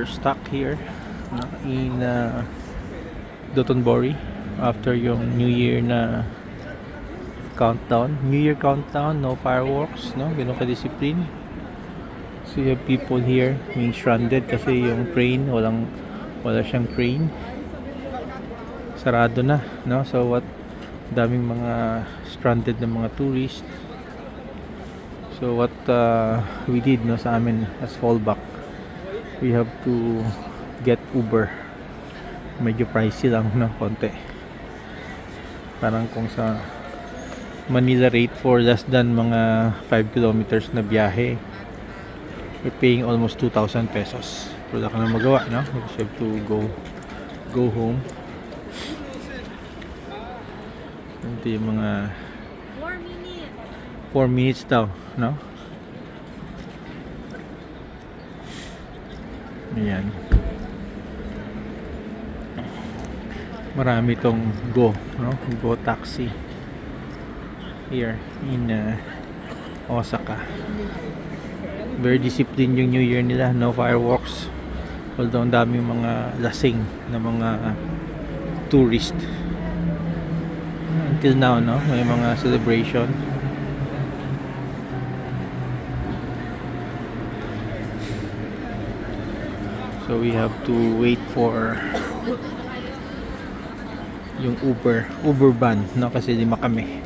we're stuck here in Dotonbori after yung New Year na countdown. New Year countdown, no fireworks, no? Ganun ka-discipline. So you have people here being stranded kasi yung train, wala siyang train. Sarado na, no? So what, daming mga stranded na mga tourists. So what we did, no, sa amin as fallback, we have to get Uber. Medyo pricey lang, no, konti. Parang kung sa Manila rate for less than mga 5 kilometers na biyahe, you're paying almost 2,000 pesos. Wala ka na magawa, no? You have to go home. Ito yung mga 4 minutes daw, no? Ayan. Marami tong Go, no? Go taxi here in Osaka. Very disciplined yung New Year nila, no fireworks. Although ang daming mga lasing na mga tourist. Until now, no, may mga celebration. So we have to wait for yung Uber van, no, kasi 5 kami.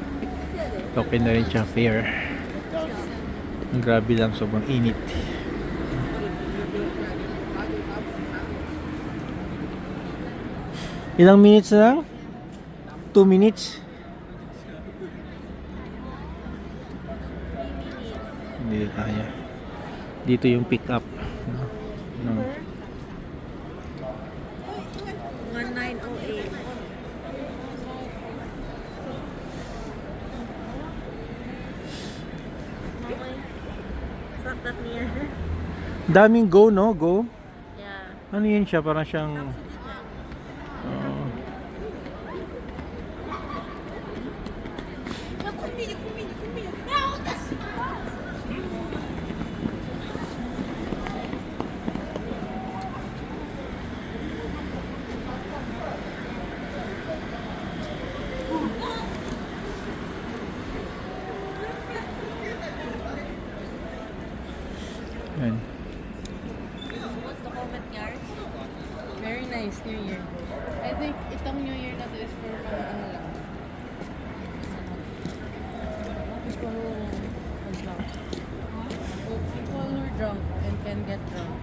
Okay na rin siya fare. Ang grabe lang, sobrang init. Ilang minutes na lang? 2 minutes? Hindi kaya. Dito yung pick up. No. 1908. It's not that near. Daming Go, no? Go? Yeah. Ano yun siya? Parang siyang Ayan. What's the comment, guys? Very nice New Year. I think itong New Year na to is for mga ano lang. People who are drunk and can get drunk.